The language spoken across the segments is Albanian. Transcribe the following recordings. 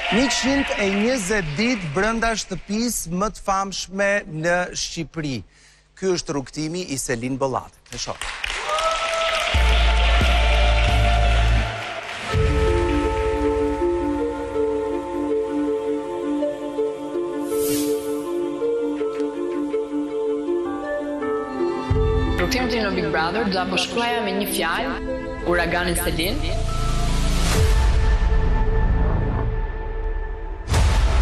120 ditë brenda shtëpisë më të famshme në Shqipëri. Ky është rrugtimi i Selin Bollatit. E shoh. Rrugtimin tim në Big Brother do ta përshkruaja me një fjalë: uragani Selin.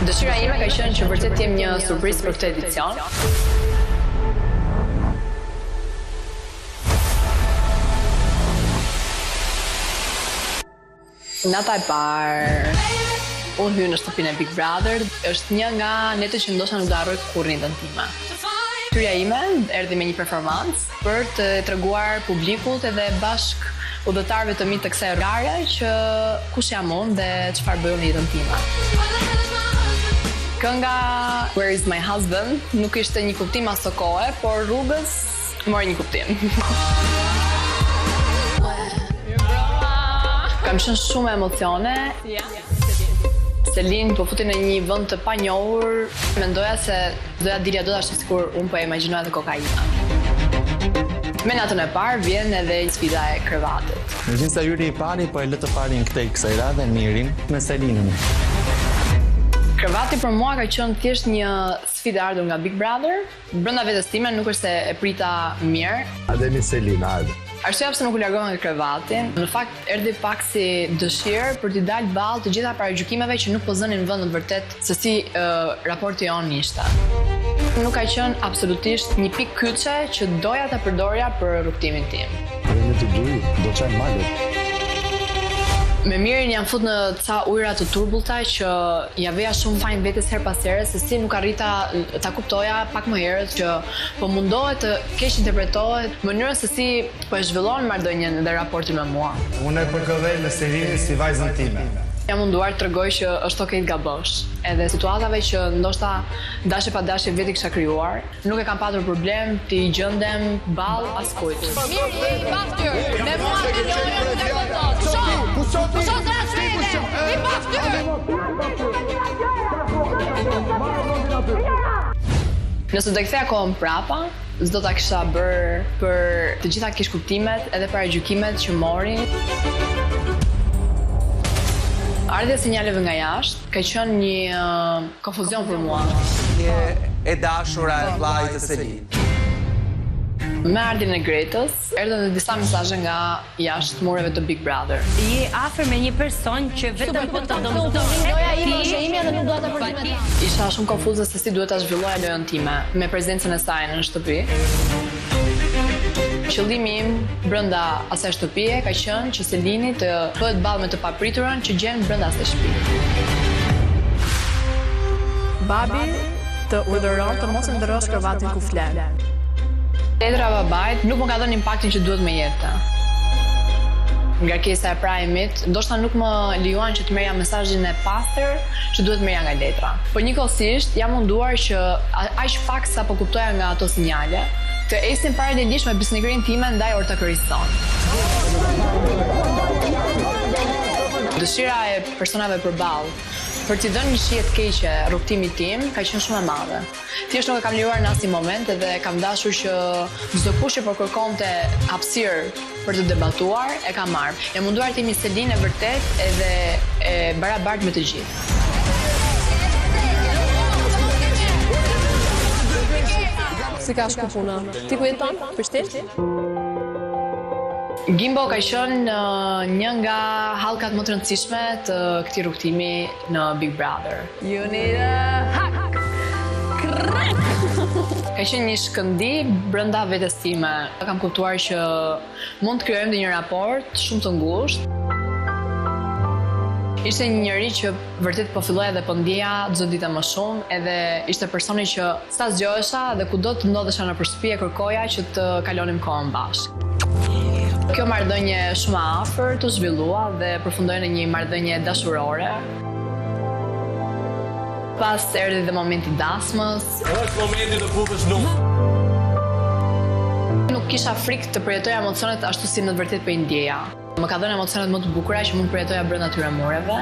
Dëshira ime ka qenë që vërtet jem një surprizë për këtë edicion. Nata e parë, unë hy në shtëpinë e Big Brother, është një nga netët që ndoshta nuk do harroj kurrë në jetën time. Hyrja ime erdhi me një performancë për të treguar publikut edhe bashk udhëtarëve të mi të kësaj rrugare që kush jam unë dhe çfarë bëj në jetën time. Kënga Where is my husband nuk ishte një kuptim as të kohe, por rrugës mori një kuptim. Kam qenë shumë emocione. Selin po futi në një vend të panjohur, mendoja se doja dilja do ashtu sikur unë po e imagjinoja të kokainë. Me natën e parë vjen edhe sfida e krevatit. Në sa hyri i pari, po e lë të parin kësaj radhe Mirin me Selinën. Krevati për mua ka qenë thjesht një sfidë e ardhur nga Big Brother. Brenda vetes time nuk është se e prita mirë. Ademi Selina, ardhe. Arsyeja pse nuk u largova nga krevatin, në fakt erdhi pak si dëshirë për t'i dalë ballë të gjitha paragjykimeve që nuk po zënin vend në vërtet se si raporti jonë ishte. Nuk ka qenë absolutisht një pikë kyçe që doja ta përdorja për rrugtimin tim. Me të dy, do çaj malet. Me Mirin jam fut në ca ujëra të turbullta që ja veja shumë fajin vetes her pas here, se si nuk arrita ta kuptoja pak më herët që po mundohet të keq interpretohet mënyrën se si po e zhvillon marrëdhënien dhe raportin me mua. Unë e përkëdhej me Selinën si vajzën time. Jam munduar të tregoj që është okej të gabosh, edhe situatave që ndoshta dashje pa dashje vetë kisha krijuar, nuk e kam patur problem t'i gjendem ball askujt. Miri, i paftyr, me mua të lojën në vëndot. Pusho transfere, i paftyr! Nëse do ktheja kohën prapa, s'do ta kisha bërë për të gjitha keqkuptimet edhe paragjykimet që mori. Ardhja e sinjaleve nga jashtë ka qenë një konfuzion për mua. E dashura e vllajt të Selinit. Me ardhin e Gretës, erdhën edhe disa mesazhe nga jashtë mureve të Big Brother. Je afër me një person që vetëm po të Loja ime është e imja dhe nuk do ta përdoroj. Isha shumë konfuze se si duhet ta zhvilloja lojën time me prezencën e saj në shtëpi. Qëllimi im brenda asaj shtëpie ka qenë që Selini të bëhet ballë me të papriturën që gjen brenda asaj shtëpi. Babi të urdhëron të mos e ndërrosh krevatin ku flet. Letra e babait nuk më ka dhënë impaktin që duhet me jetë. Ngarkesa e prajmit, ndoshta nuk më lejuan që të merrja mesazhin e pastër që duhet merrja nga letra. Por njëkohësisht jam munduar që aq pak sa po kuptoja nga ato sinjale, të esin paralelisht me besnikërinë time ndaj Orta Kërison. Dëshira e personave përballë për t'i dhënë një shije të keqe rrugtimit tim ka qenë shumë e madhe. Thjesht nuk e kam liruar në asnjë moment edhe kam dashur që çdo kush që po kërkonte hapësirë për të debatuar e kam marrë. Jam munduar të jemi Selinë e vërtet edhe e barabartë me të gjithë. Si ka shku puna? Ti ku jeton? Për shtetë? Gimbo ka qenë një nga hallkat më të rëndësishme të këtij rrugtimi në Big Brother. You need a hack! Ka qenë një shkëndi brenda vetes time. Kam kuptuar që mund të krijojmë një raport shumë të ngushtë. Ishte një njeri që vërtet po filloja dhe po ndjeja çdo ditë më shumë, edhe ishte personi që sa zgjohesha dhe kudo të ndodhesha nëpër shtëpi e kërkoja që të kalonim kohën bashkë. Kjo marrëdhënie shumë e afër të zhvillua dhe përfundoi në një marrëdhënie dashurore. Pas erdhi dhe momenti i dasmës. Është momenti të futësh numër. Nuk kisha frikë të përjetoja emocionet ashtu si në të vërtetë po i ndjeja. Më ka dhënë emocionet më të bukura që mund përjetoja brenda atyre mureve.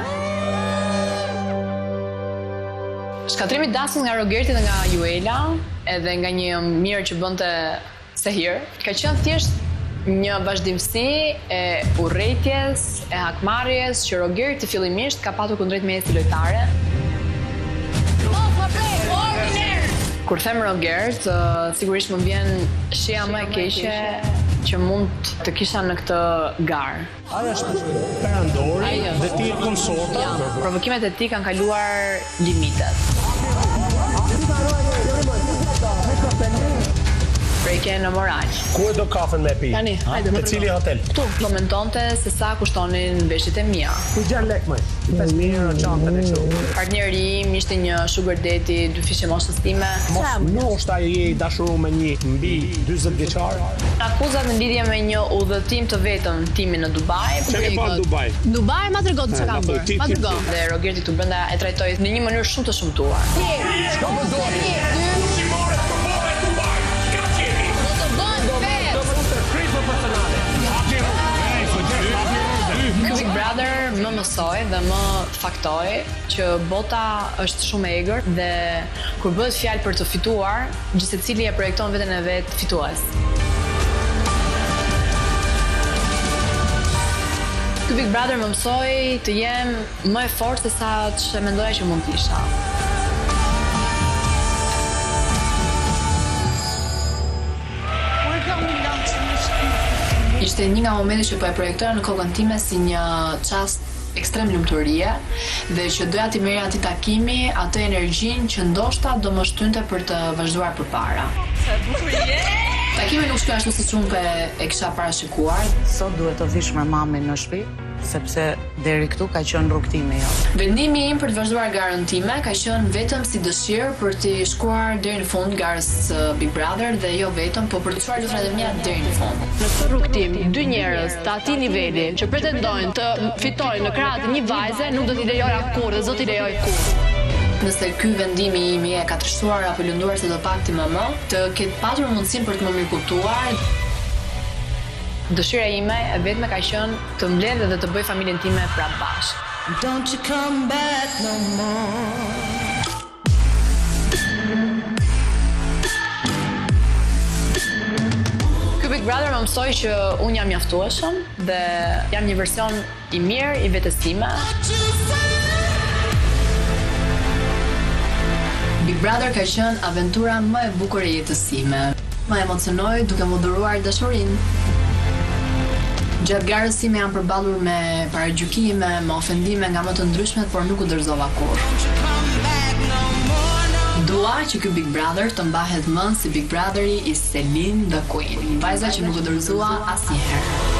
Shkatrimi dasëm nga Rogerti dhe nga Juela, edhe nga një mirë që bënte Sehir, ka qenë thjesht një vazhdimësi e urrëties, e hakmarrjes që Rogerti fillimisht ka patur kundrejt me si lojtare. Kur them Rogert, sigurisht më vjen shija më e keqe që mund të kisha në këtë garë. Aja është perandori dhe ti e konsorta. Provokimet e tij kanë kaluar limitet. Prejke në moral. Ku e do kafën me pi? Tani, hajde. Te cili hotel? Këtu, komentonte se sa kushtonin veshjet e mia. Ku 6 lekë më? 5.000 çantën e kështu. Partneri im ishte një sugar daddy 2 fishë moshës time. Moshta je i dashuru me një mbi 40 vjeçar. Akuzat në lidhje me një udhëtim të vetëm timin në Dubai. Çe ke pa në Dubai? Dubai ma tregon çka kam bërë. Ma tregon. Dhe Rogerti këtu brenda e trajtoi në një mënyrë shumë të shëmtuar. Ky Big Brother më mësoi dhe më faktoi që bota është shumë e egër dhe kur bëhet fjalë për të fituar, gjithsecili e projekton veten e vet fitues. Ky Big Brother më mësoi të jem më e fortë se sa që mendoja që mund të isha. Ishte një nga momentet që po e projektoja në kokën time si një çast ekstrem lumturie dhe që doja t'i merrja aty takimi atë energjinë që ndoshta do më shtynte për të vazhduar përpara. Takimi nuk shkoi ashtu siç unë e kisha parashikuar. Sot duhet të vish me mamin në shtëpi, sepse deri këtu ka qenë rrugtimi jo. Vendimi im për të vazhduar garën time ka qenë vetëm si dëshirë për të shkuar deri në fund garës Big Brother dhe jo vetëm, por për të çuar lufrat e mia deri në fund. Në këtë rrugtim, dy njerëz të atij niveli që pretendojnë të fitojnë në krahët e një vajze, nuk do t'i lejoja kurrë dhe zot i lejoj kurrë. Nëse ky vendimi im e ka trishtuar apo lënduar se do pakti më, të ketë patur mundësinë për të më mirëkuptuar. Dëshira ime e vetme ka qenë të mbledh dhe të bëj familjen time prapë bashkë. Don't you come back no more. Ky Big Brother më mësoi që unë jam mjaftueshëm dhe jam një version i mirë i vetes time. Big Brother ka qenë aventura më e bukur e jetës time. Më emocionoi duke më dhuruar dashurinë. Gjatë garës time jam përballur me paragjykime, me ofendime nga më të ndryshmet, por nuk u dorëzova kurrë. Dua që ky Big Brother të mbahet mend si Big Brotheri i Celine the Queen, vajza që nuk u dorëzua asnjëherë.